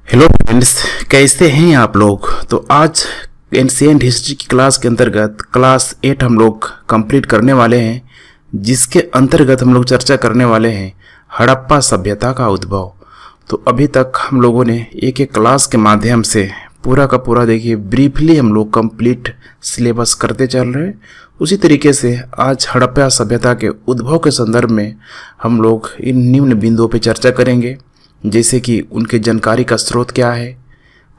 Hello friends, कैसे हैं आप लोग। तो आज एंशिएंट हिस्ट्री की क्लास के अंतर्गत क्लास 8 हम लोग कंप्लीट करने वाले हैं, जिसके अंतर्गत हम लोग चर्चा करने वाले हैं हड़प्पा सभ्यता का उद्भव। तो अभी तक हम लोगों ने एक एक क्लास के माध्यम से पूरा का पूरा देखिए ब्रीफली हम लोग कंप्लीट सिलेबस करते चल रहे हैं। उसी तरीके से आज हड़प्पा सभ्यता के उद्भव के संदर्भ में हम लोग इन निम्न बिंदुओं पर चर्चा करेंगे, जैसे कि उनके जानकारी का स्रोत क्या है,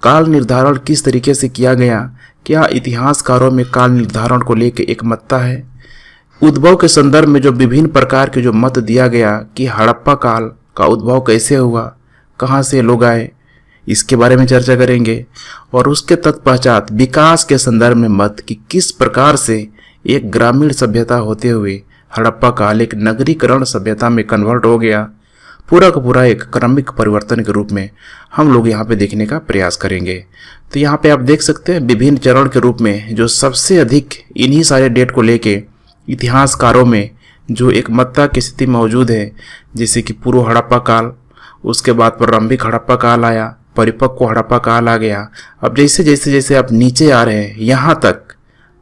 काल निर्धारण किस तरीके से किया गया, क्या इतिहासकारों में काल निर्धारण को लेकर एक मत्ता है, उद्भव के संदर्भ में जो विभिन्न प्रकार के जो मत दिया गया कि हड़प्पा काल का उद्भव कैसे हुआ, कहाँ से लोग आए, इसके बारे में चर्चा करेंगे। और उसके तत्पश्चात विकास के संदर्भ में मत कि किस प्रकार से एक ग्रामीण सभ्यता होते हुए हड़प्पा काल एक नगरीकरण सभ्यता में कन्वर्ट हो गया। पूरा का पूरा एक क्रमिक परिवर्तन के रूप में हम लोग यहाँ पे देखने का प्रयास करेंगे। तो यहाँ पे आप देख सकते हैं विभिन्न चरण के रूप में जो सबसे अधिक इन्हीं सारे डेट को लेके इतिहासकारों में जो एक मत्ता की स्थिति मौजूद है, जैसे कि पूर्व हड़प्पा काल, उसके बाद प्रारंभिक हड़प्पा काल आया, परिपक्व हड़प्पा काल आ गया। अब जैसे जैसे जैसे आप नीचे आ रहे हैं यहाँ तक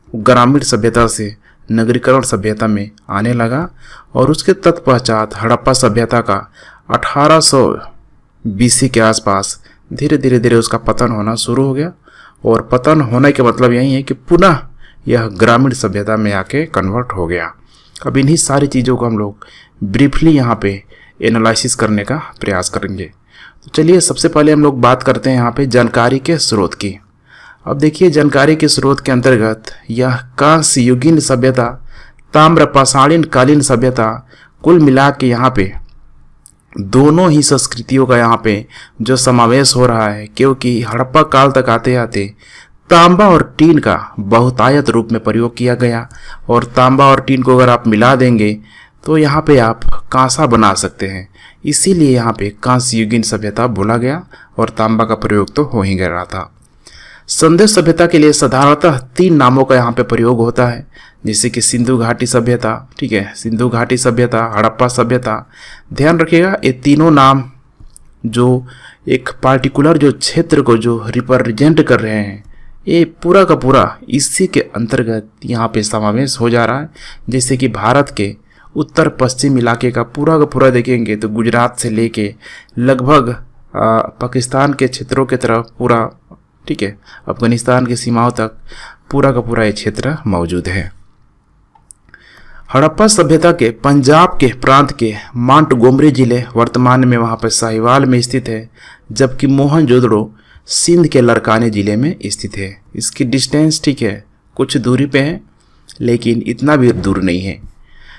ग्रामीण सभ्यता से नगरीकरण सभ्यता में आने लगा। और उसके तत्पश्चात हड़प्पा सभ्यता का 1800 BC के आसपास धीरे धीरे उसका पतन होना शुरू हो गया। और पतन होने के मतलब यही है कि पुनः यह ग्रामीण सभ्यता में आके कन्वर्ट हो गया। अब इन्हीं सारी चीज़ों को हम लोग ब्रीफली यहाँ पे एनालिसिस करने का प्रयास करेंगे। तो चलिए सबसे पहले हम लोग बात करते हैं यहाँ पे जानकारी के स्रोत की। अब देखिए जानकारी के स्रोत के अंतर्गत यह कांस्य युगीन सभ्यता, ताम्र पाषाणीन कालीन सभ्यता, कुल मिला के यहाँ पे दोनों ही संस्कृतियों का यहाँ पे जो समावेश हो रहा है, क्योंकि हड़प्पा काल तक आते आते तांबा और टीन का बहुतायत रूप में प्रयोग किया गया। और तांबा और टीन को अगर आप मिला देंगे तो यहाँ पे आप कांसा बना सकते हैं, इसीलिए यहाँ पे कांस्य युगीन सभ्यता बोला गया और तांबा का प्रयोग तो हो ही गया था। संदेश सभ्यता के लिए साधारणतः 3 नामों का यहाँ पे प्रयोग होता है, जैसे कि सिंधु घाटी सभ्यता, ठीक है, सिंधु घाटी सभ्यता, हड़प्पा सभ्यता। ध्यान रखिएगा ये तीनों नाम जो एक पार्टिकुलर जो क्षेत्र को जो रिप्रेजेंट कर रहे हैं, ये पूरा का पूरा इसी के अंतर्गत यहाँ पे समावेश हो जा रहा है। जैसे कि भारत के उत्तर पश्चिम इलाके का पूरा देखेंगे तो गुजरात से लेके लगभग पाकिस्तान के क्षेत्रों के तरफ पूरा, ठीक है, अफगानिस्तान की सीमाओं तक पूरा का पूरा ये क्षेत्र मौजूद है। हड़प्पा सभ्यता के पंजाब के प्रांत के मांटगोमरी जिले वर्तमान में वहाँ पर साहिवाल में स्थित है, जबकि मोहनजोदड़ो सिंध के लड़काने जिले में स्थित है। इसकी डिस्टेंस, ठीक है, कुछ दूरी पे है, लेकिन इतना भी दूर नहीं है।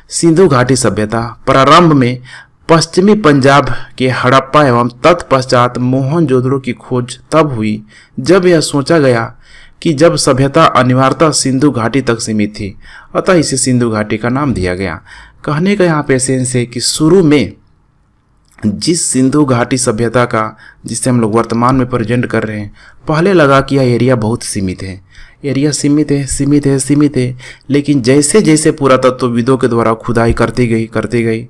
सिंधु घाटी सभ्यता प्रारंभ में पश्चिमी पंजाब के हड़प्पा एवं तत्पश्चात मोहनजोदड़ो की खोज तब हुई जब यह सोचा गया कि जब सभ्यता अनिवार्यतः सिंधु घाटी तक सीमित थी, अतः इसे सिंधु घाटी का नाम दिया गया। कहने का यहाँ पे सेंस है कि शुरू में जिस सिंधु घाटी सभ्यता का जिसे हम लोग वर्तमान में प्रेजेंट कर रहे हैं, पहले लगा कि यह एरिया बहुत सीमित है, एरिया सीमित है, लेकिन जैसे जैसे पुरातत्वविदों के द्वारा खुदाई करती गई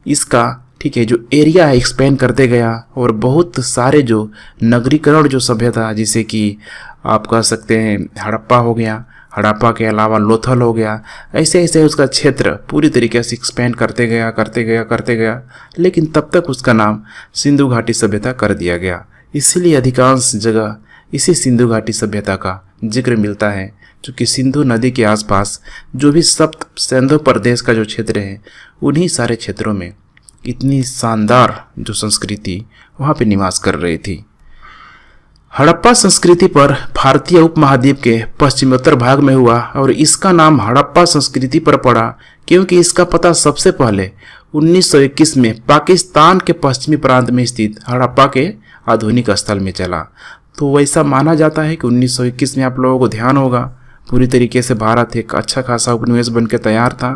इसका, ठीक है, जो एरिया है एक्सपेंड करते गया। और बहुत सारे जो नगरीकरण जो सभ्यता, जैसे कि आप कह सकते हैं हड़प्पा हो गया, हड़प्पा के अलावा लोथल हो गया, ऐसे ऐसे उसका क्षेत्र पूरी तरीके से एक्सपेंड करते गया, लेकिन तब तक उसका नाम सिंधु घाटी सभ्यता कर दिया गया। इसीलिए अधिकांश जगह इसी सिंधु घाटी सभ्यता का जिक्र मिलता है, क्योंकि सिंधु नदी के आसपास जो भी सप्त सिंधु प्रदेश का जो क्षेत्र है, उन्हीं सारे क्षेत्रों में इतनी शानदार जो संस्कृति वहाँ पे निवास कर रही थी। हड़प्पा संस्कृति पर भारतीय उपमहाद्वीप के पश्चिमोत्तर भाग में हुआ और इसका नाम हड़प्पा संस्कृति पर पड़ा, क्योंकि इसका पता सबसे पहले 1921 में पाकिस्तान के पश्चिमी प्रांत में स्थित हड़प्पा के आधुनिक स्थल में चला। तो वैसा माना जाता है कि 1921 में आप लोगों को ध्यान होगा पूरी तरीके से भारत एक अच्छा खासा उपनिवेश बन के तैयार था।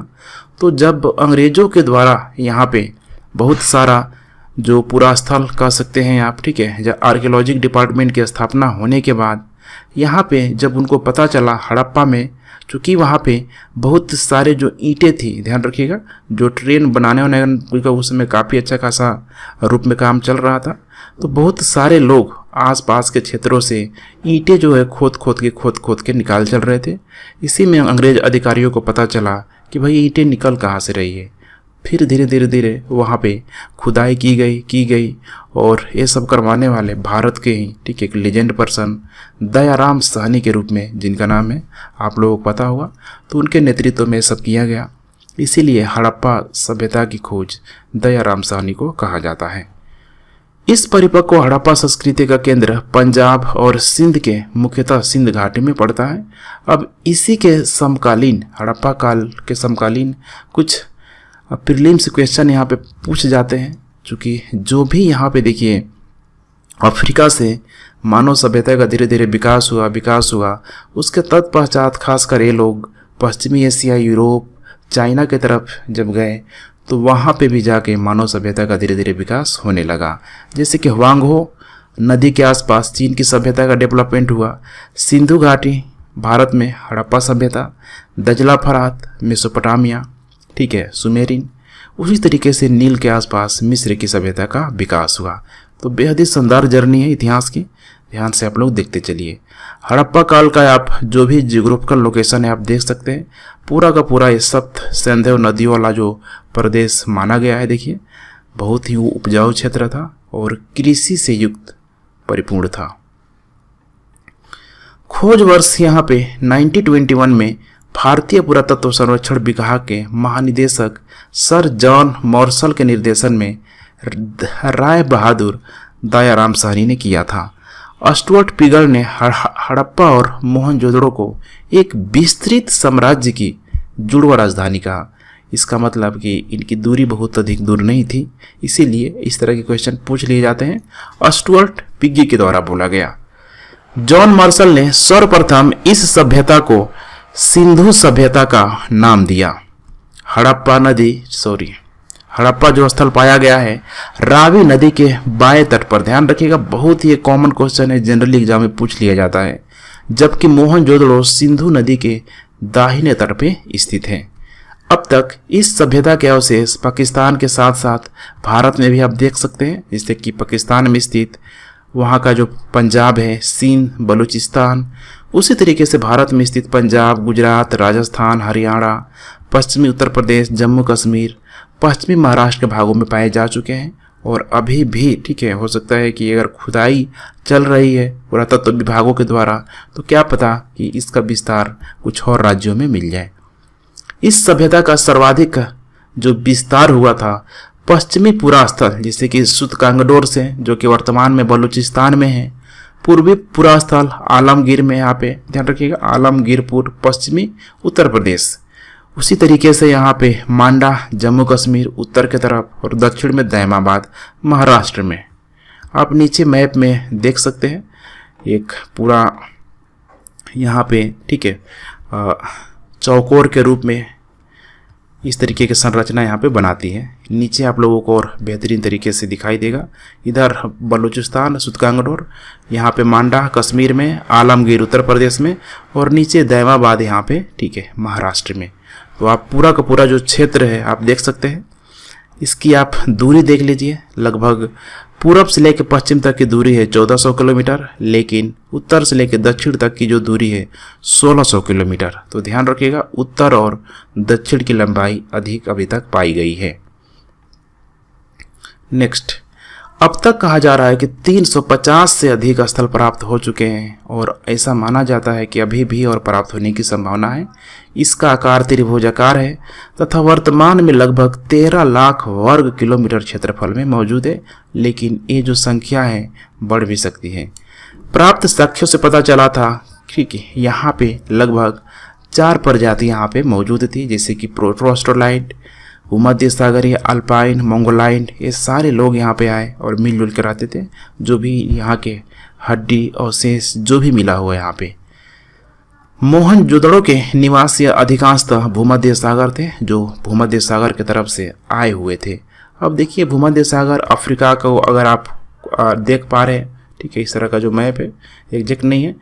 तो जब अंग्रेजों के द्वारा यहाँ पे बहुत सारा जो पूरा स्थल कह सकते हैं आप, ठीक है, जब आर्कियोलॉजिक डिपार्टमेंट की स्थापना होने के बाद यहाँ पे जब उनको पता चला हड़प्पा में, चूँकि वहाँ पे बहुत सारे जो ईंटें थी, ध्यान रखिएगा, जो ट्रेन बनाने का उस समय काफ़ी अच्छा खासा रूप में काम चल रहा था, तो बहुत सारे लोग आसपास के क्षेत्रों से ईंटें जो है खोद खोद के निकाल चल रहे थे। इसी में अंग्रेज अधिकारियों को पता चला कि भाई ईंटें निकल कहाँ से रही है। फिर धीरे धीरे वहाँ पे खुदाई की गई और ये सब करवाने वाले भारत के ही ठीक एक लेजेंड पर्सन दयाराम साहनी के रूप में, जिनका नाम है आप लोगों को पता होगा, तो उनके नेतृत्व में सब किया गया। इसीलिए हड़प्पा सभ्यता की खोज दयाराम साहनी को कहा जाता है। इस परिपक्व हड़प्पा संस्कृति का केंद्र पंजाब और सिंध के मुख्यतः सिंध घाटी में पड़ता है। अब इसी के समकालीन, हड़प्पा काल के समकालीन कुछ प्रीलिम्स क्वेश्चन यहाँ पे पूछ जाते हैं, क्योंकि जो भी यहाँ पे देखिए अफ्रीका से मानव सभ्यता का धीरे धीरे विकास हुआ, उसके तत्पश्चात खासकर ये लोग पश्चिमी एशिया, यूरोप, चाइना की तरफ जब गए तो वहाँ पे भी जाके मानव सभ्यता का धीरे धीरे विकास होने लगा। जैसे कि ह्वांगहो नदी के आसपास चीन की सभ्यता का डेवलपमेंट हुआ, सिंधु घाटी भारत में हड़प्पा सभ्यता, दजला फरात मेसोपोटामिया, ठीक है, सुमेरिन, उसी तरीके से नील के आसपास मिस्र की सभ्यता का विकास हुआ। तो बेहद ही शानदार जर्नी है इतिहास की, ध्यान से आप लोग देखते चलिए। हड़प्पा काल का आप जो भी जियोग्राफिकल लोकेशन है आप देख सकते हैं, पूरा का पूरा ये सप्त सिंधु नदियों वाला जो प्रदेश माना गया है, देखिए बहुत ही उपजाऊ क्षेत्र था और कृषि से युक्त परिपूर्ण था। खोज वर्ष यहाँ पे 1921 में भारतीय पुरातत्व सर्वेक्षण विभाग के महानिदेशक सर जॉन मॉर्सल के निर्देशन में राय बहादुर दयाराम साहनी ने किया था। स्टुअर्ट पिगल ने हड़प्पा और मोहनजोदड़ो को एक विस्तृत साम्राज्य की जुड़वा राजधानी कहा। इसका मतलब कि इनकी दूरी बहुत अधिक दूर नहीं थी, इसीलिए इस तरह के क्वेश्चन पूछ लिए जाते हैं। स्टुअर्ट पिग्गी के द्वारा बोला गया। जॉन मार्शल ने सर्वप्रथम इस सभ्यता को सिंधु सभ्यता का नाम दिया। हड़प्पा जो स्थल पाया गया है रावी नदी के बाएं तट पर, ध्यान रखिएगा बहुत ही कॉमन क्वेश्चन है, जनरली एग्जाम में पूछ लिया जाता है, जबकि मोहनजोदड़ो सिंधु नदी के दाहिने तट पे स्थित है। अब तक इस सभ्यता के अवशेष पाकिस्तान के साथ साथ भारत में भी आप देख सकते हैं, जैसे कि पाकिस्तान में स्थित वहाँ का जो पंजाब है, सिंध, बलूचिस्तान, उसी तरीके से भारत में स्थित पंजाब, गुजरात, राजस्थान, हरियाणा, पश्चिमी उत्तर प्रदेश, जम्मू कश्मीर, पश्चिमी महाराष्ट्र के भागों में पाए जा चुके हैं। और अभी भी ठीक है, हो सकता है कि अगर खुदाई चल रही है पुरातत्व विभागों के द्वारा, तो क्या पता कि इसका विस्तार कुछ और राज्यों में मिल जाए। इस सभ्यता का सर्वाधिक जो विस्तार हुआ था पश्चिमी पुरास्थल, जैसे कि सुतकांगडोर से, जो कि वर्तमान में बलूचिस्तान में है, पूर्वी पुरास्थल आलमगीर में, यहाँ पे ध्यान रखिएगा आलमगीरपुर, पश्चिमी उत्तर प्रदेश, उसी तरीके से यहाँ पे मांडा जम्मू कश्मीर उत्तर की तरफ, और दक्षिण में दैमाबाद महाराष्ट्र में। आप नीचे मैप में देख सकते हैं एक पूरा यहाँ पे ठीक है चौकोर के रूप में इस तरीके की संरचना यहाँ पे बनाती है। नीचे आप लोगों को और बेहतरीन तरीके से दिखाई देगा, इधर बलूचिस्तान सुतकांगडोर, यहाँ पे मांडा कश्मीर में, आलमगीर उत्तर प्रदेश में, और नीचे दैमाबाद यहाँ पे ठीक है महाराष्ट्र में। तो आप पूरा का पूरा जो क्षेत्र है आप देख सकते हैं। इसकी आप दूरी देख लीजिए, लगभग पूरब से लेकर पश्चिम तक की दूरी है 1400 किलोमीटर, लेकिन उत्तर से लेकर दक्षिण तक की जो दूरी है 1600 किलोमीटर। तो ध्यान रखिएगा उत्तर और दक्षिण की लंबाई अधिक अभी तक पाई गई है। नेक्स्ट, अब तक कहा जा रहा है कि 350 से अधिक स्थल प्राप्त हो चुके हैं, और ऐसा माना जाता है कि अभी भी और प्राप्त होने की संभावना है। इसका आकार त्रिभुजाकार है तथा वर्तमान में लगभग 13 लाख वर्ग किलोमीटर क्षेत्रफल में मौजूद है, लेकिन ये जो संख्या है बढ़ भी सकती है। प्राप्त साक्ष्यों से पता चला था ठीक है यहाँ पे लगभग 4 प्रजाति यहाँ पे मौजूद थी, जैसे कि प्रोटोस्टोलाइट, भूमध्य सागरीय, अल्पाइन, मंगोलाइन, ये सारे लोग यहाँ पे आए और मिलजुल कर रहते थे। जो भी यहाँ के हड्डी और शेष जो भी मिला हुआ है यहाँ पे। मोहनजोदड़ो के निवासी अधिकांशतः भूमध्य सागर थे, जो भूमध्य सागर की तरफ से आए हुए थे। अब देखिए भूमध्य सागर अफ्रीका को अगर आप देख पा रहे हैं ठीक है, इस तरह का जो मैप है एग्जैक्ट नहीं है,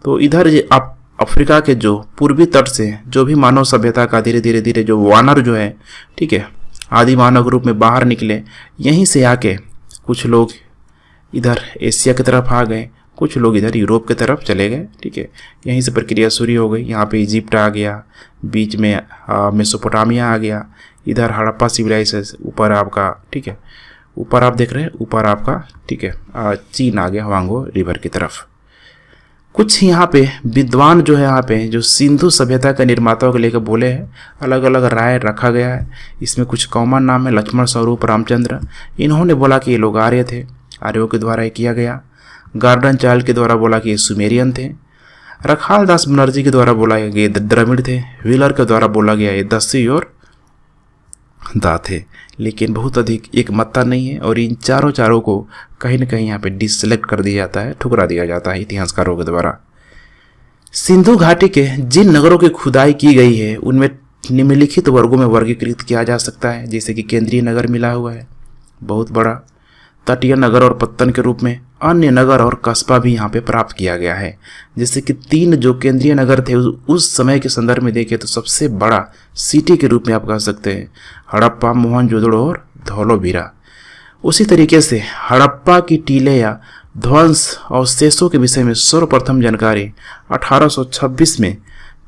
तो इधर आप अफ्रीका के जो पूर्वी तट से जो भी मानव सभ्यता का धीरे धीरे जो वानर जो है ठीक है आदि मानव के रूप में बाहर निकले, यहीं से आके कुछ लोग इधर एशिया की तरफ आ गए, कुछ लोग इधर यूरोप की तरफ चले गए। ठीक है, यहीं से प्रक्रिया शुरू हो गई। यहाँ पे इजिप्ट आ गया, बीच में मेसोपोटामिया आ गया, इधर हड़प्पा सिविलाइजेशन, ऊपर आपका, ठीक है, ऊपर आप देख रहे हैं, ऊपर आपका, ठीक है, चीन आ गया वांगो रिवर की तरफ। कुछ यहाँ पे विद्वान जो है, यहाँ पे जो सिंधु सभ्यता के निर्माताओं को लेकर बोले हैं, अलग अलग राय रखा गया है। इसमें कुछ कॉमन नाम है, लक्ष्मण स्वरूप रामचंद्र। इन्होंने बोला कि ये लोग आर्य थे, आर्यों के द्वारा ये किया गया। गार्डन चाइल्ड के द्वारा बोला कि ये सुमेरियन थे। रखाल दास बनर्जी के द्वारा बोला गया ये द्रविड़ थे। व्हीलर के द्वारा बोला गया ये दस्यु और दा थे। लेकिन बहुत अधिक एक मत्ता नहीं है, और इन चारों को कहीं न कहीं यहाँ पे डिसलेक्ट कर दिया जाता है, ठुकरा दिया जाता है इतिहासकारों के द्वारा। सिंधु घाटी के जिन नगरों की खुदाई की गई है उनमें निम्नलिखित वर्गों में वर्गीकृत किया जा सकता है, जैसे कि केंद्रीय नगर मिला हुआ है बहुत बड़ा, तटीय नगर और पत्तन के रूप में अन्य नगर और कस्बा भी यहाँ पे प्राप्त किया गया है। जैसे कि 3 जो केंद्रीय नगर थे उस समय के संदर्भ में देखें तो सबसे बड़ा सिटी के रूप में आप कह सकते हैं हड़प्पा, मोहनजोदड़ो और धौलावीरा। उसी तरीके से हड़प्पा की टीले या ध्वंस अवशेषों के विषय में सर्वप्रथम जानकारी 1826 में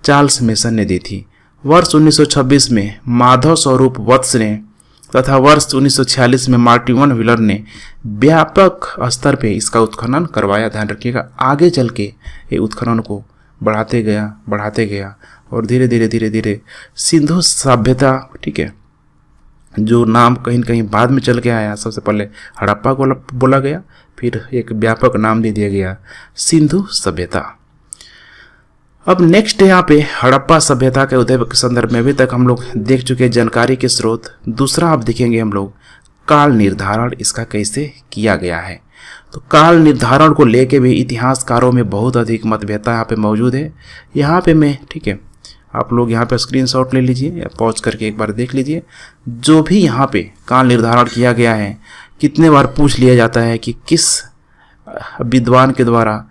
चार्ल्स मेसन ने दी थी। वर्ष 1926 में माधव स्वरूप वत्स ने तथा वर्ष 1946 में मार्टिन व्हीलर ने व्यापक स्तर पे इसका उत्खनन करवाया। ध्यान रखिएगा, आगे चल के ये उत्खनन को बढ़ाते गया और धीरे धीरे सिंधु सभ्यता, ठीक है, जो नाम कहीं न कहीं बाद में चल के आया। सबसे पहले हड़प्पा को बोला गया, फिर एक व्यापक नाम दे दिया गया सिंधु सभ्यता। अब नेक्स्ट यहाँ पे हड़प्पा सभ्यता के उदय के संदर्भ में अभी तक हम लोग देख चुके हैं जानकारी के स्रोत। दूसरा आप देखेंगे हम लोग काल निर्धारण इसका कैसे किया गया है। तो काल निर्धारण को लेके भी इतिहासकारों में बहुत अधिक मतभेदता यहाँ पे मौजूद है। यहाँ पे मैं, ठीक है, आप लोग यहाँ पे स्क्रीनशॉट ले लीजिए या पॉज करके एक बार देख लीजिए। जो भी यहाँ पे काल निर्धारण किया गया है, कितने बार पूछ लिया जाता है कि किस विद्वान के द्वारा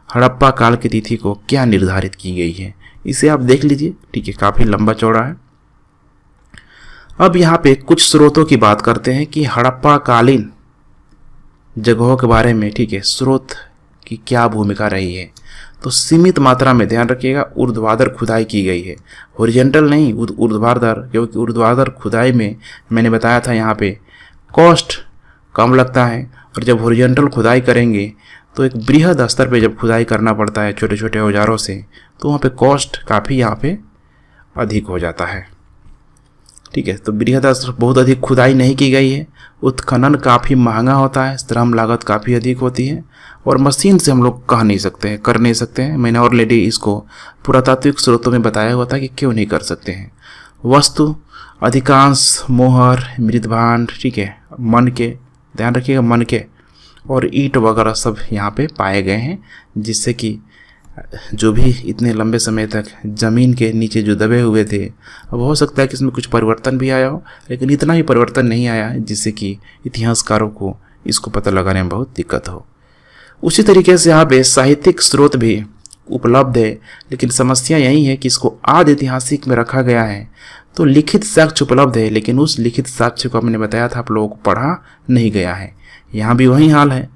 हड़प्पा काल की तिथि को क्या निर्धारित की गई है, इसे आप देख लीजिए। ठीक है, काफ़ी लंबा चौड़ा है। अब यहाँ पे कुछ स्रोतों की बात करते हैं कि हड़प्पा कालीन जगहों के बारे में, ठीक है, स्रोत की क्या भूमिका रही है। तो सीमित मात्रा में ध्यान रखिएगा ऊर्ध्वाधर खुदाई की गई है, हॉरिजॉन्टल नहीं, ऊर्ध्वाधर, क्योंकि ऊर्ध्वाधर खुदाई में मैंने बताया था यहाँ पे कॉस्ट कम लगता है, और जब हॉरिजॉन्टल खुदाई करेंगे तो एक बृहद स्तर पे जब खुदाई करना पड़ता है छोटे छोटे औजारों से, तो वहाँ पे कॉस्ट काफ़ी यहाँ पे अधिक हो जाता है। ठीक है, तो बृहद स्तर बहुत अधिक खुदाई नहीं की गई है, उत्खनन काफ़ी महंगा होता है, श्रम लागत काफ़ी अधिक होती है, और मशीन से हम लोग कह नहीं सकते हैं, कर नहीं सकते हैं। मैंने ऑलरेडी इसको पुरातात्विक स्रोतों में बताया हुआ था कि क्यों नहीं कर सकते हैं। वस्तु अधिकांश मोहर, मृदभांड, ठीक है, मन के, ध्यान रखिएगा मन के, और ईंट वगैरह सब यहाँ पे पाए गए हैं, जिससे कि जो भी इतने लंबे समय तक ज़मीन के नीचे जो दबे हुए थे, अब हो सकता है कि इसमें कुछ परिवर्तन भी आया हो, लेकिन इतना ही परिवर्तन नहीं आया है जिससे कि इतिहासकारों को इसको पता लगाने में बहुत दिक्कत हो। उसी तरीके से यहाँ पे साहित्यिक स्रोत भी उपलब्ध है, लेकिन समस्या यही है कि इसको आदि ऐतिहासिक में रखा गया है। तो लिखित साक्ष्य उपलब्ध है, लेकिन उस लिखित साक्ष्य को मैंने बताया था आप लोगों को पढ़ा नहीं गया है। यहाँ भी वही हाल है,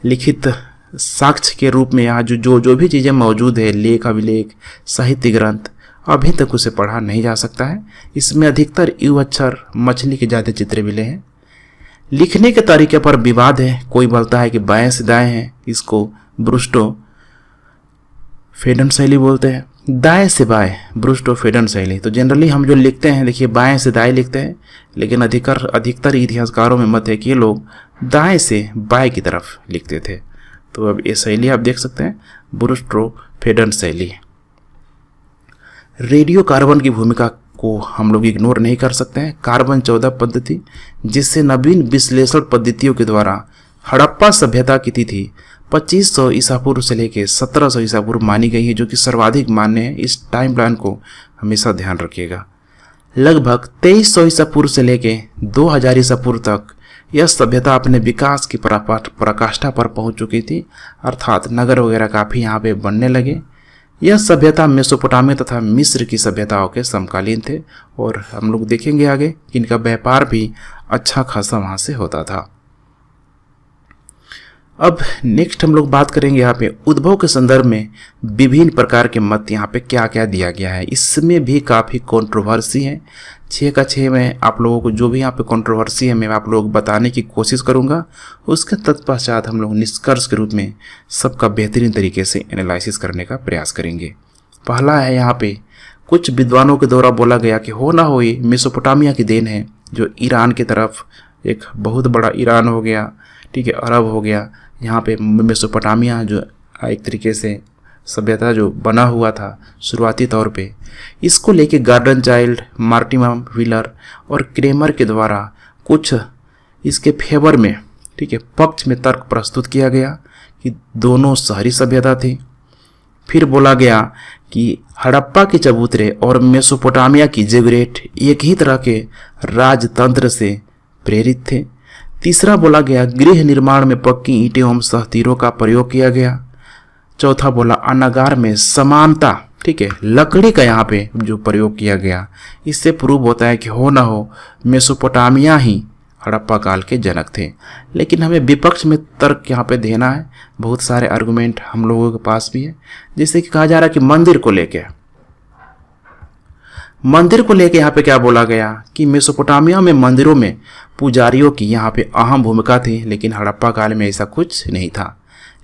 लिखित साक्ष्य के रूप में यहाँ जो भी चीज़ें मौजूद है, लेख, अभिलेख, साहित्य ग्रंथ, अभी तक उसे पढ़ा नहीं जा सकता है। इसमें अधिकतर यू अक्षर, मछली के ज़्यादा चित्र मिले हैं। लिखने के तरीके पर विवाद है, कोई बोलता है कि बाएं से दाएं है, इसको ब्रुस्टो फेडन शैली बोलते हैं, दाएं से बाएं ब्रुस्टो फेडन शैली। तो जनरली हम जो लिखते हैं, देखिए बाएं से दाएं लिखते हैं, लेकिन अधिकतर इतिहासकारों में मत है कि ये लोग दाएं से बाएं की तरफ लिखते थे। तो अब ये शैली आप देख सकते हैं, ब्रुस्टो फेडन शैली। रेडियो कार्बन की भूमिका को हम लोग इग्नोर नहीं कर सकते हैं। कार्बन 14 पद्धति, जिससे नवीन विश्लेषण पद्धतियों के द्वारा हड़प्पा सभ्यता की तिथि 2500 ईसा पूर्व से लेकर 1700 ईसा पूर्व मानी गई है, जो कि सर्वाधिक मान्य है। इस टाइम प्लान को हमेशा ध्यान रखिएगा। लगभग 2300 ईसा पूर्व से लेकर 2000 ईसा पूर्व तक यह सभ्यता अपने विकास की पराकाष्ठा पर पहुंच चुकी थी, अर्थात नगर वगैरह काफ़ी यहाँ पे बनने लगे। यह सभ्यता मेसोपोटामिया तथा मिस्र की सभ्यताओं के समकालीन थे, और हम लोग देखेंगे आगे कि इनका व्यापार भी अच्छा खासा वहाँ से होता था। अब नेक्स्ट हम लोग बात करेंगे यहाँ पे उद्भव के संदर्भ में विभिन्न प्रकार के मत यहाँ पे क्या क्या दिया गया है। इसमें भी काफ़ी कंट्रोवर्सी है। 6 का 6 में आप लोगों को जो भी यहाँ पे कंट्रोवर्सी है मैं आप लोगों को बताने की कोशिश करूँगा। उसके तत्पश्चात हम लोग निष्कर्ष के रूप में सबका बेहतरीन तरीके से एनालिसिस करने का प्रयास करेंगे। पहला है यहाँ पे कुछ विद्वानों के द्वारा बोला गया कि हो ना हो ये मेसोपोटामिया की देन है, जो ईरान की तरफ एक बहुत बड़ा ईरान हो गया, ठीक है, अरब हो गया, यहाँ पे मेसोपोटामिया जो एक तरीके से सभ्यता जो बना हुआ था शुरुआती तौर पे, इसको लेके गार्डन चाइल्ड, मार्टिमा व्हीलर और क्रेमर के द्वारा कुछ इसके फेवर में, ठीक है, पक्ष में तर्क प्रस्तुत किया गया कि दोनों शहरी सभ्यता थी। फिर बोला गया कि हड़प्पा के चबूतरे और मेसोपोटामिया की जिगरेट एक ही तरह के राजतंत्र से प्रेरित थे। तीसरा बोला गया गृह निर्माण में पक्की ईंटें एवं सहतीरों का प्रयोग किया गया। चौथा बोला अनागार में समानता, ठीक है, लकड़ी का यहाँ पे जो प्रयोग किया गया, इससे प्रूव होता है कि हो ना हो मेसोपोटामिया ही हड़प्पा काल के जनक थे। लेकिन हमें विपक्ष में तर्क यहाँ पे देना है। बहुत सारे आर्गुमेंट हम लोगों के पास भी है, जैसे कि कहा जा रहा है कि मंदिर को लेके यहाँ पे क्या बोला गया कि मेसोपोटामिया में मंदिरों में पुजारियों की यहाँ पे अहम भूमिका थी, लेकिन हड़प्पा काल में ऐसा कुछ नहीं था।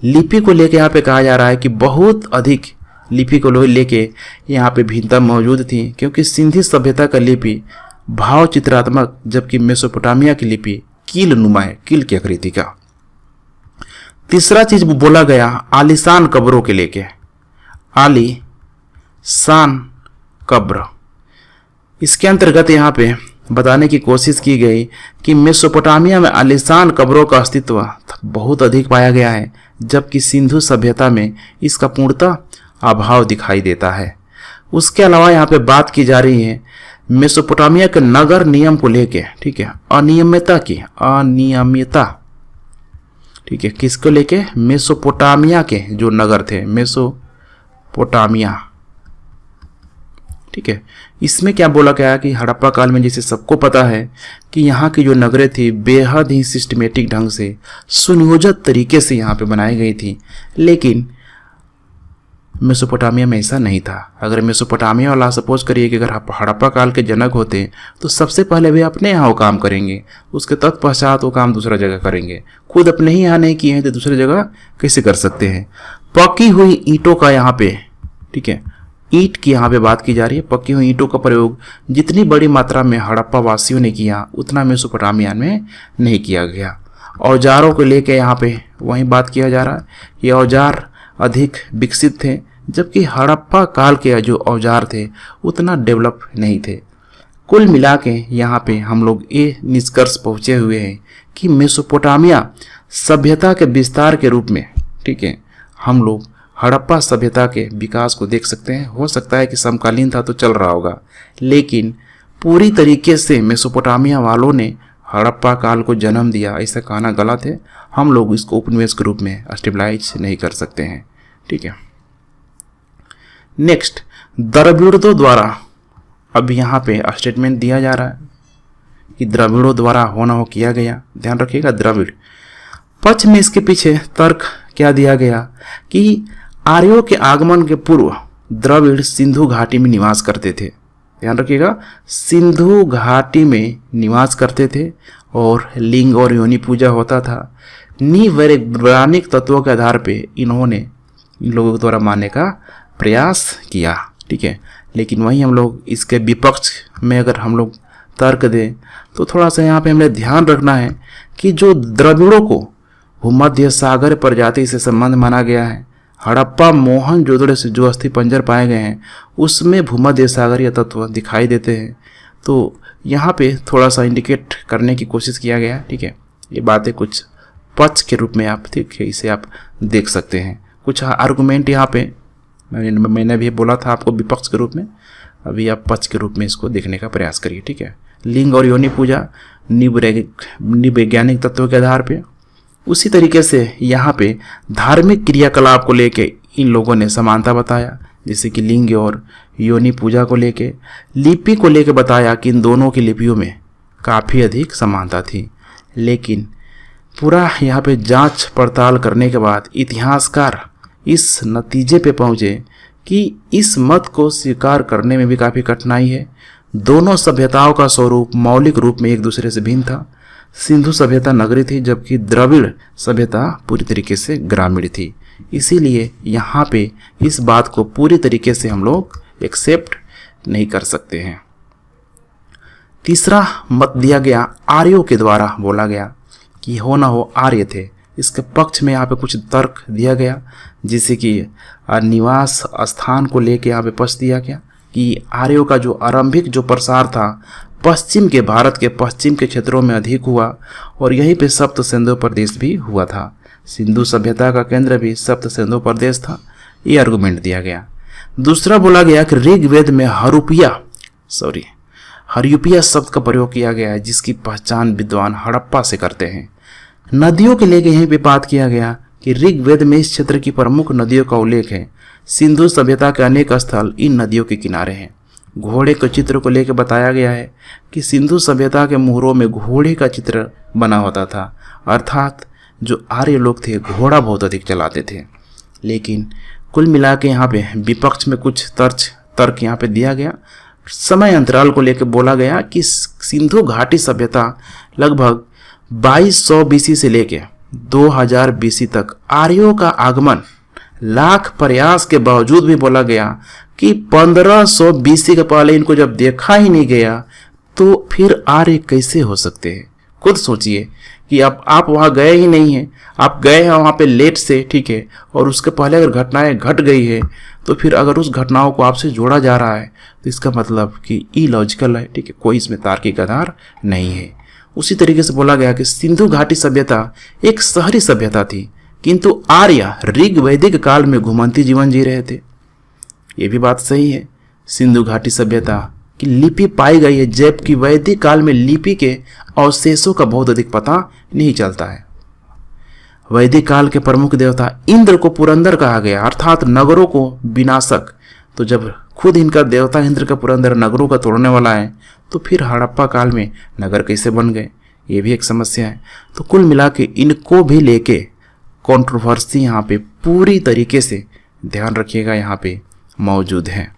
लिपि को लेके यहाँ पे कहा जा रहा है कि बहुत अधिक लिपि को लेके यहाँ पे भिन्नता मौजूद थी, क्योंकि सिंधी सभ्यता का लिपि भाव चित्रात्मक, जबकि मेसोपोटामिया की लिपि कील नुमा है, कील की आकृति का। तीसरा चीज बोला गया आलीशान कब्रों के लेके, आलीशान कब्र, इसके अंतर्गत यहाँ पे बताने की कोशिश की गई कि मेसोपोटामिया में आलीशान कब्रों का अस्तित्व बहुत अधिक पाया गया है, जबकि सिंधु सभ्यता में इसका पूर्णतः अभाव दिखाई देता है। उसके अलावा यहाँ पे बात की जा रही है मेसोपोटामिया के नगर नियम को लेके, ठीक है, अनियमितता, ठीक है, किसको लेके, मेसोपोटामिया के जो नगर थे मेसोपोटामिया, ठीक है। इसमें क्या बोला गया कि हड़प्पा काल में जैसे सबको पता है कि यहाँ की जो नगरें थी बेहद ही सिस्टमेटिक ढंग से सुनियोजित तरीके से यहाँ पे बनाई गई थी, लेकिन मेसोपोटामिया में ऐसा नहीं था। अगर मेसोपोटामिया वाला सपोज करिए कि अगर हड़प्पा काल के जनक होते तो सबसे पहले वे अपने यहाँ वो काम करेंगे, उसके तत्पश्चात वो काम दूसरा जगह करेंगे। खुद अपने ही यहाँ नहीं किए हैं तो दूसरी जगह कैसे कर सकते हैं। पकी हुई ईंटों का यहाँ पे, ठीक है, ईंट की यहाँ पे बात की जा रही है। पकी हुई ईंटों का प्रयोग जितनी बड़ी मात्रा में हड़प्पा वासियों ने किया उतना मेसोपोटामिया में नहीं किया गया। औजारों को लेके यहाँ पे वहीं बात किया जा रहा है कि औजार अधिक विकसित थे, जबकि हड़प्पा काल के जो औजार थे उतना डेवलप नहीं थे। कुल मिला के यहाँ पे हम लोग ये निष्कर्ष पहुँचे हुए हैं कि मेसोपोटामिया सभ्यता के विस्तार के रूप में, ठीक है, हम लोग हड़प्पा सभ्यता के विकास को देख सकते हैं। हो सकता है कि समकालीन था तो चल रहा होगा, लेकिन पूरी तरीके से मेसोपोटामिया वालों ने हड़प्पा काल को जन्म दिया ऐसा कहना गलत है। हम लोग इसको उपनिवेश के रूप में स्टेबलाइज नहीं कर सकते हैं, ठीक है। नेक्स्ट, द्रविड़ों द्वारा, अब यहाँ पे स्टेटमेंट दिया जा रहा है कि द्रविड़ों द्वारा होना हो किया गया। ध्यान रखिएगा, द्रविड़ पक्ष में इसके पीछे तर्क क्या दिया गया कि आर्यों के आगमन के पूर्व द्रविड़ सिंधु घाटी में निवास करते थे। ध्यान रखिएगा, सिंधु घाटी में निवास करते थे और लिंग और योनि पूजा होता था। नैवैज्ञानिक तत्वों के आधार पे इन्होंने इन लोगों के द्वारा मानने का प्रयास किया, ठीक है। लेकिन वहीं हम लोग इसके विपक्ष में अगर हम लोग तर्क दें तो थोड़ा सा यहाँ पे हमें ध्यान रखना है कि जो द्रविड़ों को भूमध्य सागर प्रजाति से संबंध माना गया है, हड़प्पा मोहनजोदड़ो से जो अस्थि पंजर पाए गए हैं उसमें भूमध्य सागरीय तत्व दिखाई देते हैं। तो यहाँ पे थोड़ा सा इंडिकेट करने की कोशिश किया गया, ठीक है। ये बातें कुछ पक्ष के रूप में आप, ठीक है, इसे आप देख सकते हैं। कुछ आर्गुमेंट यहाँ पे मैंने भी बोला था आपको विपक्ष के रूप में, अभी आप पक्ष के रूप में इसको देखने का प्रयास करिए, ठीक है। लिंग और योनि पूजा नैवैज्ञानिक तत्वों के आधार पे। उसी तरीके से यहाँ पे धार्मिक क्रियाकलाप को लेके इन लोगों ने समानता बताया, जैसे कि लिंग और योनि पूजा को लेके। लिपि को लेके बताया कि इन दोनों की लिपियों में काफ़ी अधिक समानता थी, लेकिन पूरा यहाँ पे जांच पड़ताल करने के बाद इतिहासकार इस नतीजे पे पहुँचे कि इस मत को स्वीकार करने में भी काफ़ी कठिनाई है। दोनों सभ्यताओं का स्वरूप मौलिक रूप में एक दूसरे से भिन्न था। सिंधु सभ्यता नगरीय थी जबकि द्रविड़ सभ्यता पूरी तरीके से ग्रामीण थी। इसीलिए यहाँ पे इस बात को पूरी तरीके से हम लोग एक्सेप्ट नहीं कर सकते हैं। तीसरा मत दिया गया आर्यों के द्वारा, बोला गया कि हो ना हो आर्य थे। इसके पक्ष में यहाँ पे कुछ तर्क दिया गया, जिसे कि निवास स्थान को लेके यहाँ पे पक्ष दिया गया कि आर्यों का जो आरंभिक जो प्रसार था पश्चिम के भारत के पश्चिम के क्षेत्रों में अधिक हुआ और यहीं पे सप्त सिंधु प्रदेश भी हुआ था। सिंधु सभ्यता का केंद्र भी सप्त सिंधु प्रदेश था। ये आर्गुमेंट दिया गया। दूसरा बोला गया कि ऋग्वेद में हरियुपिया शब्द का प्रयोग किया गया है, जिसकी पहचान विद्वान हड़प्पा से करते हैं। नदियों के लेके यहीं पे बात किया गया कि ऋग्वेद में इस क्षेत्र की प्रमुख नदियों का उल्लेख है। सिंधु सभ्यता के अनेक स्थल इन नदियों के किनारे हैं। घोड़े के चित्र को लेकर बताया गया है कि सिंधु सभ्यता के मुहरों में घोड़े का चित्र बना होता था, अर्थात जो आर्य लोग थे घोड़ा बहुत अधिक चलाते थे। लेकिन कुल मिला के यहाँ पे विपक्ष में कुछ तर्क यहाँ पे दिया गया। समय अंतराल को लेकर बोला गया कि सिंधु घाटी सभ्यता लगभग 2200 बीसी से लेके 2000 बीसी तक आर्यों का आगमन लाख प्रयास के बावजूद भी बोला गया कि 1500 बीसी के पहले इनको जब देखा ही नहीं गया तो फिर आर्य कैसे हो सकते हैं। खुद सोचिए कि आप वहाँ गए ही नहीं हैं, आप गए हैं वहाँ पे लेट से, ठीक है, और उसके पहले अगर घटनाएं घट गई है तो फिर अगर उस घटनाओं को आपसे जोड़ा जा रहा है तो इसका मतलब कि इलॉजिकल है, ठीक है, कोई इसमें तार्किक आधार नहीं है। उसी तरीके से बोला गया कि सिंधु घाटी सभ्यता एक शहरी सभ्यता थी, किंतु आर्य ऋग वैदिक काल में घुमंती जीवन जी रहे थे। ये भी बात सही है। सिंधु घाटी सभ्यता की लिपि पाई गई है, जबकि वैदिक काल में लिपि के अवशेषों का बहुत अधिक पता नहीं चलता है। वैदिक काल के प्रमुख देवता इंद्र को पुरंदर कहा गया, अर्थात नगरों को विनाशक। तो जब खुद इनका देवता इंद्र का पुरंदर नगरों का तोड़ने वाला है तो फिर हड़प्पा काल में नगर कैसे बन गए, ये भी एक समस्या है। तो कुल मिला के इनको भी लेके कंट्रोवर्सी यहाँ पे पूरी तरीके से ध्यान रखिएगा यहाँ पे मौजूद है।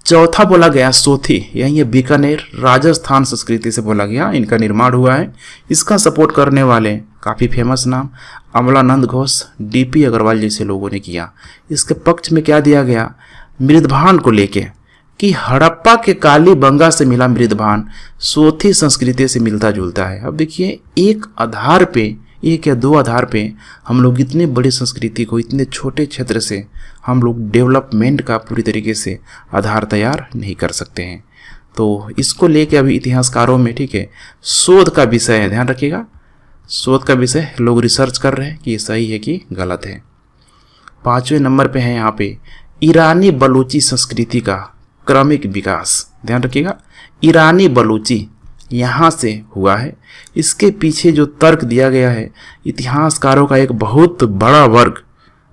चौथा बोला गया सोथी, यही है बीकानेर राजस्थान संस्कृति से बोला गया, इनका निर्माण हुआ है। इसका सपोर्ट करने वाले काफ़ी फेमस नाम अमलानंद घोष, डीपी अग्रवाल जैसे लोगों ने किया। इसके पक्ष में क्या दिया गया, मृदभान को लेके कि हड़प्पा के कालीबंगा से मिला मृदभान सोथी संस्कृति से मिलता जुलता है। अब देखिए एक आधार पे, एक या दो आधार पे हम लोग इतने बड़ी संस्कृति को इतने छोटे क्षेत्र से हम लोग डेवलपमेंट का पूरी तरीके से आधार तैयार नहीं कर सकते हैं। तो इसको लेके अभी इतिहासकारों में, ठीक है, शोध का विषय है, ध्यान रखिएगा, शोध का विषय लोग रिसर्च कर रहे हैं कि ये सही है कि गलत है। 5वें नंबर पे है यहाँ पे ईरानी बलूची संस्कृति का क्रमिक विकास, ध्यान रखिएगा, ईरानी बलूची यहाँ से हुआ है। इसके पीछे जो तर्क दिया गया है इतिहासकारों का एक बहुत बड़ा वर्ग,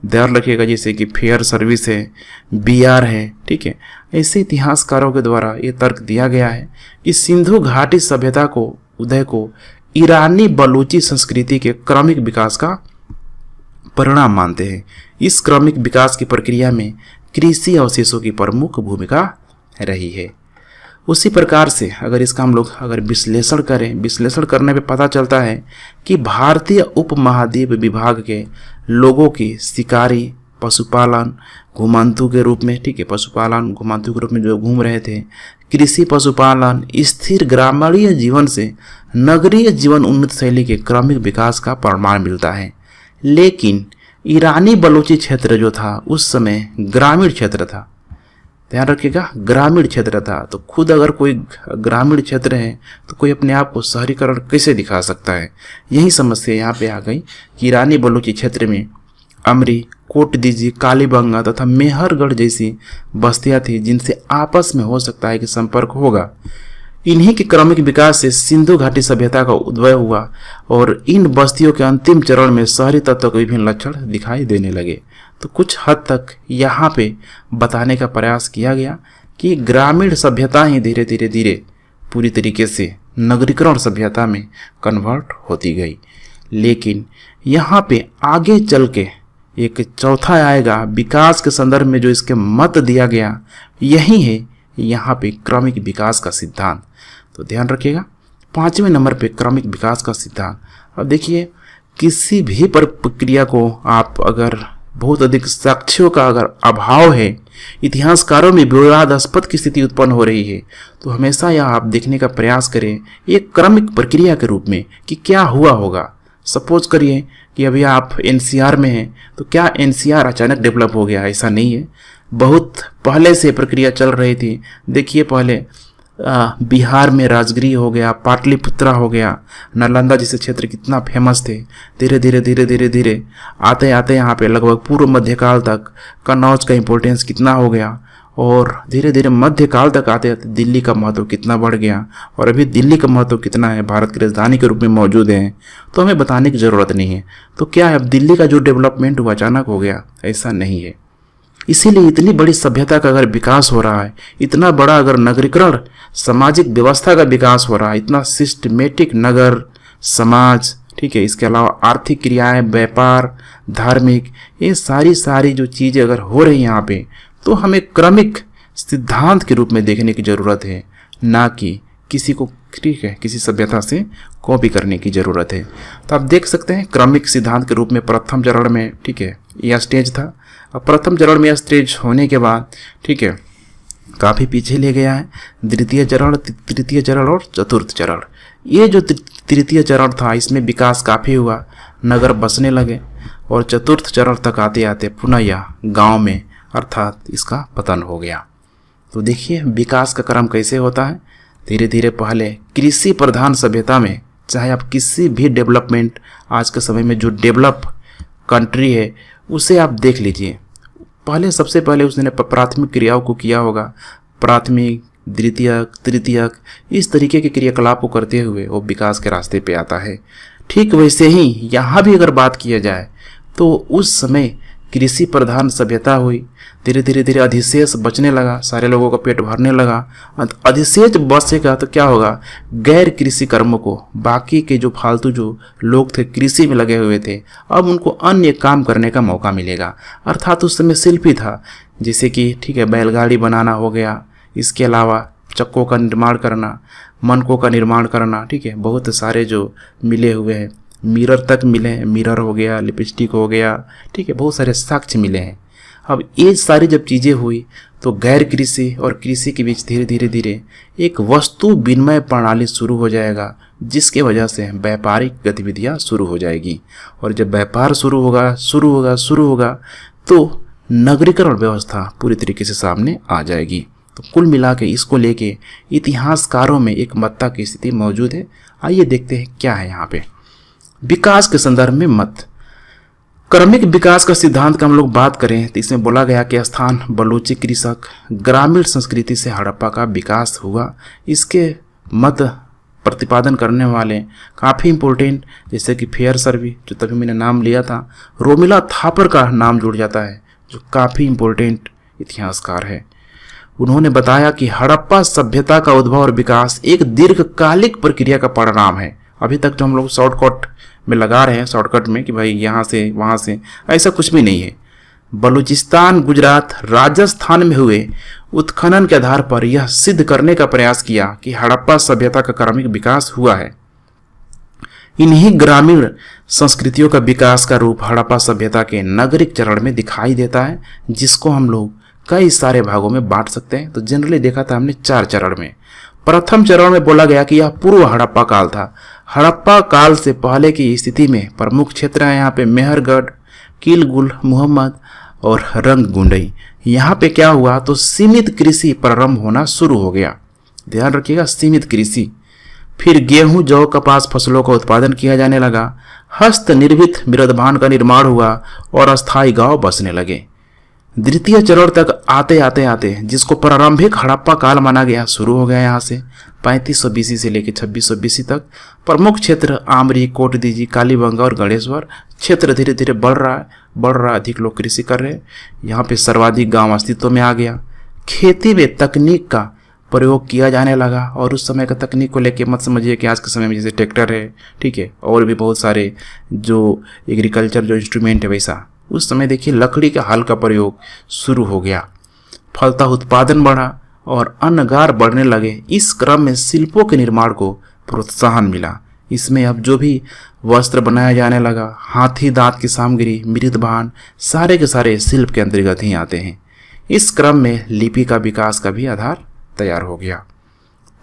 ध्यान रखिएगा, जैसे कि फेयर सर्विस है, बीआर है, ठीक है, ऐसे इतिहासकारों के द्वारा ये तर्क दिया गया है कि सिंधु घाटी सभ्यता को उदय को ईरानी बलूची संस्कृति के क्रमिक विकास का परिणाम मानते हैं। इस क्रमिक विकास की प्रक्रिया में कृषि अवशेषों की प्रमुख भूमिका रही है। उसी प्रकार से अगर इसका हम लोग विश्लेषण करें, विश्लेषण करने पे पता चलता है कि भारतीय उपमहाद्वीप विभाग के लोगों की शिकारी, पशुपालन, घुमंतु के रूप में, ठीक है, पशुपालन घुमंतु के रूप में जो घूम रहे थे, कृषि पशुपालन, स्थिर ग्रामीण जीवन से नगरीय जीवन उन्नत शैली के क्रमिक विकास का प्रमाण मिलता है। लेकिन ईरानी बलूची क्षेत्र जो था उस समय ग्रामीण क्षेत्र था, ध्यान रखिएगा, ग्रामीण क्षेत्र था। तो खुद अगर कोई ग्रामीण क्षेत्र है तो कोई अपने आप को शहरीकरण कैसे दिखा सकता है। यही समस्या यहाँ पे आ गई कि ईरानी बलूची क्षेत्र में अमरी, कोटदीजी, कालीबंगा तथा मेहरगढ़ जैसी बस्तियां थी जिनसे आपस में हो सकता है कि संपर्क होगा। इन्हीं के क्रमिक विकास से सिंधु घाटी सभ्यता का उद्भव हुआ और इन बस्तियों के अंतिम चरण में शहरी तत्व के विभिन्न लक्षण दिखाई देने लगे। तो कुछ हद तक यहाँ पे बताने का प्रयास किया गया कि ग्रामीण सभ्यता ही धीरे धीरे पूरी तरीके से नगरीकरण सभ्यता में कन्वर्ट होती गई। लेकिन यहाँ पे आगे चल के एक चौथा आएगा विकास के संदर्भ में जो इसके मत दिया गया, यही है यहाँ पे क्रमिक विकास का सिद्धांत। तो ध्यान रखिएगा 5वें नंबर पे क्रमिक विकास का सिद्धांत। अब देखिए किसी भी प्रक्रिया को आप अगर बहुत अधिक साक्ष्यों का अगर अभाव है, इतिहासकारों में विवादास्पद की स्थिति उत्पन्न हो रही है, तो हमेशा यह आप देखने का प्रयास करें एक क्रमिक प्रक्रिया के रूप में कि क्या हुआ होगा। सपोज करिए कि अभी आप एनसीआर में हैं, तो क्या एनसीआर अचानक डेवलप हो गया? ऐसा नहीं है, बहुत पहले से प्रक्रिया चल रही थी। देखिए पहले बिहार में राजगिरी हो गया, पाटलिपुत्रा हो गया, नालंदा जैसे क्षेत्र कितना फेमस थे। धीरे धीरे धीरे धीरे धीरे आते आते यहाँ पे लगभग पूर्व मध्यकाल तक कन्नौज का इम्पोर्टेंस कितना हो गया, और धीरे धीरे मध्यकाल तक आते आते दिल्ली का महत्व कितना बढ़ गया, और अभी दिल्ली का महत्व कितना है, भारत की राजधानी के रूप में मौजूद है, तो हमें बताने की ज़रूरत नहीं है। तो क्या है, अब दिल्ली का जो डेवलपमेंट हुआ अचानक हो गया? ऐसा नहीं है। इसीलिए इतनी बड़ी सभ्यता का अगर विकास हो रहा है, इतना बड़ा अगर नगरीकरण सामाजिक व्यवस्था का विकास हो रहा है, इतना सिस्टमेटिक नगर समाज, ठीक है, इसके अलावा आर्थिक क्रियाएं, व्यापार, धार्मिक, ये सारी जो चीज़ें अगर हो रही हैं यहाँ पे, तो हमें क्रमिक सिद्धांत के रूप में देखने की ज़रूरत है, ना कि किसी को, ठीक है, किसी सभ्यता से कॉपी करने की ज़रूरत है। तो आप देख सकते हैं क्रमिक सिद्धांत के रूप में प्रथम चरण में, ठीक है, यह स्टेज था। अब प्रथम चरण में यह स्टेज होने के बाद, ठीक है, काफ़ी पीछे ले गया है द्वितीय चरण, तृतीय चरण और चतुर्थ चरण। ये जो तृतीय चरण था इसमें विकास काफ़ी हुआ, नगर बसने लगे, और चतुर्थ चरण तक आते आते पुनः यह गाँव में अर्थात इसका पतन हो गया। तो देखिए विकास का क्रम कैसे होता है। धीरे धीरे पहले कृषि प्रधान सभ्यता में, चाहे आप किसी भी डेवलपमेंट आज के समय में जो डेवलप कंट्री है उसे आप देख लीजिए, पहले सबसे पहले उसने प्राथमिक क्रियाओं को किया होगा, प्राथमिक, द्वितीयक, तृतीयक, इस तरीके के क्रियाकलाप को करते हुए वो विकास के रास्ते पे आता है। ठीक वैसे ही यहाँ भी अगर बात किया जाए तो उस समय कृषि प्रधान सभ्यता हुई, धीरे धीरे धीरे अधिशेष बचने लगा, सारे लोगों का पेट भरने लगा। अधिशेष बचेगा तो क्या होगा, गैर कृषि कर्मों को, बाकी के जो फालतू जो लोग थे कृषि में लगे हुए थे, अब उनको अन्य काम करने का मौका मिलेगा। अर्थात उस समय शिल्पी था, जैसे कि ठीक है बैलगाड़ी बनाना हो गया, इसके अलावा चक्कों का निर्माण करना, मनकों का निर्माण करना, ठीक है, बहुत सारे जो मिले हुए हैं, मिरर तक मिले हैं, मिरर हो गया, लिपस्टिक हो गया, ठीक है, बहुत सारे साक्ष्य मिले हैं। अब ये सारी जब चीज़ें हुई तो गैर कृषि और कृषि के बीच धीरे धीरे धीरे एक वस्तु विनिमय प्रणाली शुरू हो जाएगा, जिसके वजह से व्यापारिक गतिविधियां शुरू हो जाएगी। और जब व्यापार शुरू होगा तो नगरीकरण व्यवस्था पूरी तरीके से सामने आ जाएगी। तो कुल मिला के इसको लेके इतिहासकारों में एक मत्ता की स्थिति मौजूद है। आइए देखते हैं क्या है यहाँ पे विकास के संदर्भ में मत। क्रमिक विकास का सिद्धांत का हम लोग बात करें तो इसमें बोला गया कि स्थान बलूची कृषक ग्रामीण संस्कृति से हड़प्पा का विकास हुआ। इसके मत प्रतिपादन करने वाले काफ़ी इम्पोर्टेंट, जैसे कि फेयर सर्वी, जो तभी मैंने नाम लिया था, रोमिला थापर का नाम जुड़ जाता है, जो काफ़ी इम्पोर्टेंट इतिहासकार है। उन्होंने बताया कि हड़प्पा सभ्यता का उद्भव और विकास एक दीर्घकालिक प्रक्रिया का परिणाम है। अभी तक जो हम लोग शॉर्टकट में लगा रहे हैं, शॉर्टकट में कि भाई यहाँ से वहाँ से, ऐसा कुछ भी नहीं है। बलूचिस्तान, गुजरात, राजस्थान में हुए उत्खनन के आधार पर यह सिद्ध करने का प्रयास किया कि हड़प्पा सभ्यता का क्रमिक विकास हुआ है। इन्हीं ग्रामीण संस्कृतियों का विकास का रूप हड़प्पा सभ्यता के नागरिक चरण में दिखाई देता है, जिसको हम लोग कई सारे भागों में बांट सकते हैं। तो जनरली देखा था हमने 4 चरण में। प्रथम चरण में बोला गया कि यह पूर्व हड़प्पा काल था। हड़प्पा काल से पहले की स्थिति में प्रमुख क्षेत्र है यहाँ पे मेहरगढ़, कीलगुल, मोहम्मद और रंगगुंडई। यहाँ पे क्या हुआ तो सीमित कृषि प्रारंभ होना शुरू हो गया। ध्यान रखिएगा, सीमित कृषि। फिर गेहूं, जौ, कपास फसलों का उत्पादन किया जाने लगा। हस्त निर्मित मृदभान का निर्माण हुआ और अस्थायी गांव बसने लगे। द्वितीय चरण तक आते आते जिसको प्रारंभिक हड़प्पा काल माना गया शुरू हो गया। यहाँ से 3500 BC से लेकर 2600 BC तक प्रमुख क्षेत्र आमरी, कोटदीजी, कालीबंगा और गणेश्वर क्षेत्र धीरे धीरे बढ़ रहा है। अधिक लोग कृषि कर रहे हैं। यहाँ पे सर्वाधिक गांव अस्तित्व में आ गया। खेती में तकनीक का प्रयोग किया जाने लगा। और उस समय का तकनीक को लेके मत समझिए कि आज के समय में जैसे ट्रैक्टर है, ठीक है, और भी बहुत सारे जो एग्रीकल्चर जो इंस्ट्रूमेंट है वैसा। उस समय देखिए लकड़ी का हल का प्रयोग शुरू हो गया, फलता उत्पादन बढ़ा और अन्नगार बढ़ने लगे। इस क्रम में शिल्पों के निर्माण को प्रोत्साहन मिला। इसमें अब जो भी वस्त्र बनाया जाने लगा, हाथी दांत की सामग्री, मृदभान, सारे के सारे शिल्प के अंतर्गत ही आते हैं। इस क्रम में लिपि का विकास का भी आधार तैयार हो गया।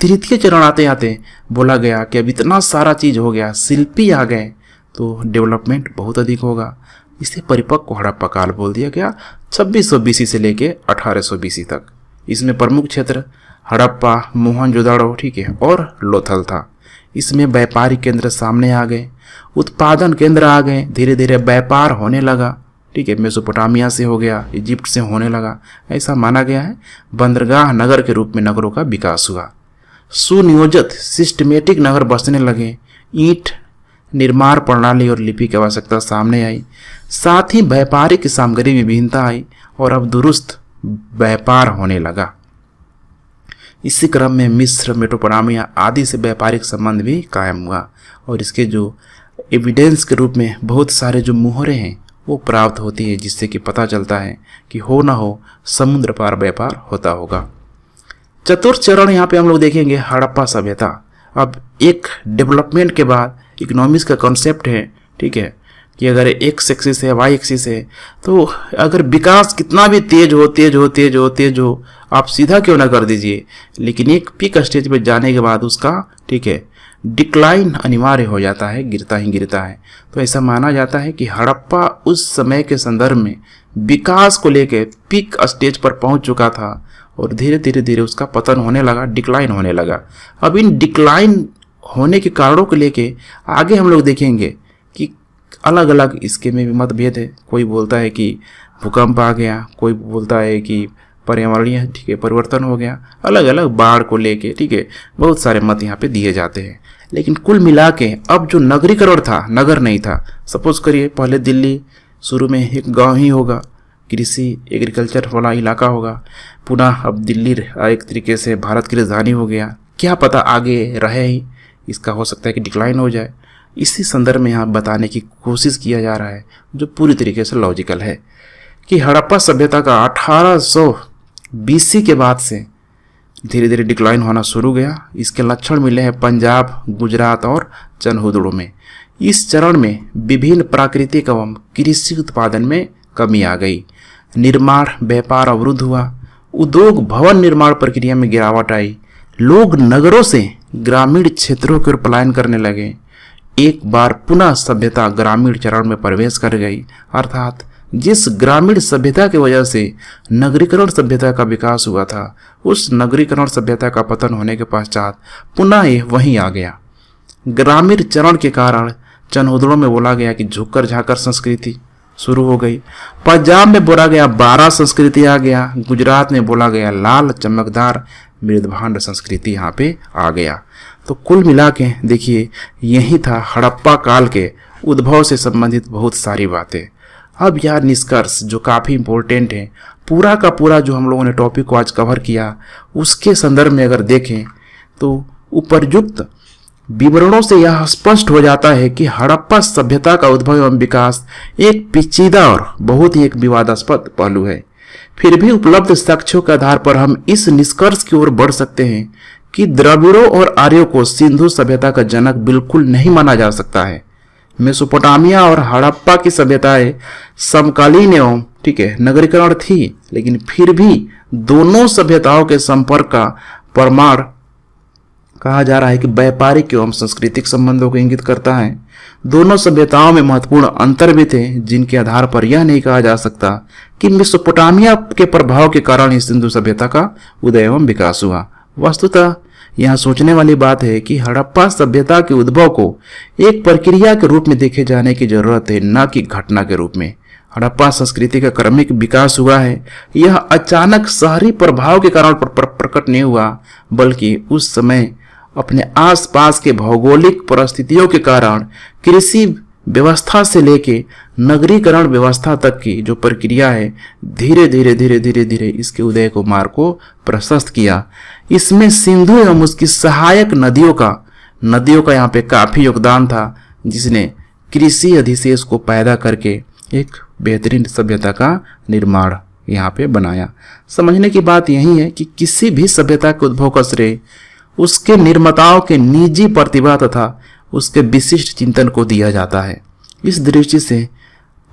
तृतीय चरण आते आते बोला गया कि अब इतना सारा चीज हो गया, शिल्पी आ गए तो डेवलपमेंट बहुत अधिक होगा। इसे परिपक्व हड़प्पा काल बोल दिया गया, 2600 BC से लेके 1800 BC तक। इसमें प्रमुख क्षेत्र हड़प्पा, मोहनजोदड़ो, ठीक है, और लोथल था। इसमें व्यापारिक केंद्र सामने आ गए, उत्पादन केंद्र आ गए, धीरे धीरे व्यापार होने लगा, ठीक है, मेसोपोटामिया से हो गया, इजिप्ट से होने लगा, ऐसा माना गया है। बंदरगाह नगर के रूप में नगरों का विकास हुआ। सुनियोजित सिस्टमेटिक नगर बसने लगे। ईंट निर्माण प्रणाली और लिपि की आवश्यकता सामने आई। साथ ही व्यापारिक सामग्री में विभिन्नता आई और अब दुरुस्त व्यापार होने लगा। इसी क्रम में मिस्र, मेसोपोटामिया आदि से व्यापारिक संबंध भी कायम हुआ और इसके जो एविडेंस के रूप में बहुत सारे जो मुहरे हैं वो प्राप्त होती है, जिससे कि पता चलता है कि हो ना हो समुद्र पार व्यापार होता होगा। चतुर्थ चरण यहाँ पे हम लोग देखेंगे हड़प्पा सभ्यता। अब एक डेवलपमेंट के बाद इकोनॉमिक्स का कॉन्सेप्ट है, ठीक है, कि अगर एक्स एक्सिस है, वाई एक्सिस है, तो अगर विकास कितना भी तेज हो आप सीधा क्यों ना कर दीजिए, लेकिन एक पीक स्टेज पे जाने के बाद उसका, ठीक है, डिक्लाइन अनिवार्य हो जाता है, गिरता ही गिरता है। तो ऐसा माना जाता है कि हड़प्पा उस समय के संदर्भ में विकास को लेके पीक स्टेज पर पहुंच चुका था और धीरे धीरे उसका पतन होने लगा, डिक्लाइन होने लगा। अब इन डिक्लाइन होने के कारणों को लेके आगे हम लोग देखेंगे कि अलग अलग इसके में भी मतभेद है। कोई बोलता है कि भूकंप आ गया, कोई बोलता है कि पर्यावरणीय, ठीक है, परिवर्तन हो गया, अलग अलग बाढ़ को लेके, ठीक है, बहुत सारे मत यहाँ पे दिए जाते हैं। लेकिन कुल मिला के अब जो नगरीकरण था, नगर नहीं था। सपोज करिए पहले दिल्ली शुरू में एक गांव ही होगा, कृषि एग्रीकल्चर वाला इलाका होगा, पुनः अब दिल्ली एक तरीके से भारत की राजधानी हो गया। क्या पता आगे रहे ही, इसका हो सकता है कि डिक्लाइन हो जाए। इसी संदर्भ में यहाँ बताने की कोशिश किया जा रहा है, जो पूरी तरीके से लॉजिकल है, कि हड़प्पा सभ्यता का 1800 BC के बाद से धीरे धीरे डिक्लाइन होना शुरू गया। इसके लक्षण मिले हैं पंजाब, गुजरात और चनहुदड़ों में। इस चरण में विभिन्न प्राकृतिक एवं कृषि उत्पादन में कमी आ गई। निर्माण व्यापार अवरुद्ध हुआ। उद्योग भवन निर्माण प्रक्रिया में गिरावट आई। लोग नगरों से ग्रामीण क्षेत्रों की ओर पलायन करने लगे। एक बार पुनः सभ्यता ग्रामीण चरण में प्रवेश कर गई, अर्थात जिस ग्रामीण सभ्यता की वजह से नगरीकरण सभ्यता का विकास हुआ था, उस नगरीकरण सभ्यता का पतन होने के पश्चात पुनः ये वहीं आ गया। ग्रामीण चरण के कारण चनहुदड़ों में बोला गया कि झुककर झाकर संस्कृति शुरू हो गई। पंजाब में बोला गया 12 संस्कृति आ गया। गुजरात में बोला गया लाल चमकदार मृदभांड संस्कृति यहाँ पे आ गया। तो कुल मिला के देखिए यही था हड़प्पा काल के उद्भव से संबंधित बहुत सारी बातें। अब यह निष्कर्ष जो काफ़ी इम्पोर्टेंट है, पूरा का पूरा जो हम लोगों ने टॉपिक को आज कवर किया, उसके संदर्भ में अगर देखें तो उपरयुक्त विवरणों से यह स्पष्ट हो जाता है कि हड़प्पा सभ्यता का उद्भव एवं विकास एक पेचीदा और बहुत ही एक विवादास्पद पहलू है। फिर भी उपलब्ध साक्ष्यों के आधार पर हम इस निष्कर्ष की ओर बढ़ सकते हैं कि द्रविड़ों और आर्यों को सिंधु सभ्यता का जनक बिल्कुल नहीं माना जा सकता है। मेसोपोटामिया और हड़प्पा की सभ्यताएं समकालीन एवं, ठीक है, नगरीकरण थी, लेकिन फिर भी दोनों सभ्यताओं के संपर्क का प्रमाण कहा जा रहा है कि व्यापारिक एवं सांस्कृतिक संबंधों को इंगित करता है। दोनों सभ्यताओं में महत्वपूर्ण अंतर भी थे, जिनके आधार पर यह नहीं कहा जा सकता कि मेसोपोटामिया के प्रभाव के कारण ही सिंधु सभ्यता का उदय एवं विकास हुआ। वस्तुतः यह सोचने वाली बात है कि हड़प्पा सभ्यता के उद्भव को एक प्रक्रिया के रूप में देखे जाने की जरूरत है, न कि घटना के रूप में। हड़प्पा संस्कृति का क्रमिक विकास हुआ है। यह अचानक शहरी प्रभाव के कारण प्रकट नहीं हुआ, बल्कि उस समय अपने आसपास के भौगोलिक परिस्थितियों के कारण कृषि व्यवस्था से लेके नगरीकरण व्यवस्था तक की जो प्रक्रिया है, धीरे धीरे धीरे धीरे धीरे इसके उदय को मार्ग को प्रशस्त किया। इसमें सिंधु एवं उसकी सहायक नदियों का यहाँ पे काफी योगदान था, जिसने कृषि अधिशेष को पैदा करके एक बेहतरीन सभ्यता का निर्माण यहाँ पे बनाया। समझने की बात यही है कि किसी भी सभ्यता के उद्भव का श्रेय उसके निर्माताओं के निजी प्रतिभा तथा उसके विशिष्ट चिंतन को दिया जाता है। इस दृष्टि से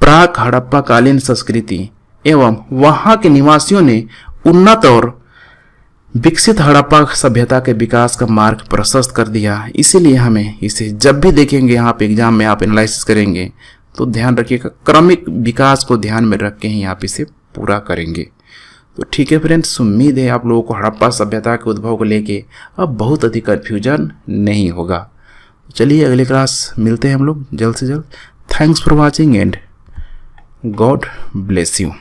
प्राक हड़प्पा कालीन संस्कृति एवं वहां के निवासियों ने उन्नत और विकसित हड़प्पा सभ्यता के विकास का मार्ग प्रशस्त कर दिया। इसीलिए हमें इसे जब भी देखेंगे, यहाँ पे एग्जाम में आप एनालिसिस करेंगे तो ध्यान रखिएगा, क्रमिक विकास को ध्यान में रख के ही आप इसे पूरा करेंगे। तो ठीक है फ्रेंड्स, उम्मीद है आप लोगों को हड़प्पा सभ्यता के उद्भव को लेके अब बहुत अधिक कन्फ्यूजन नहीं होगा। चलिए अगले क्लास मिलते हैं हम लोग जल्द से जल्द। Thanks for watching and God bless you.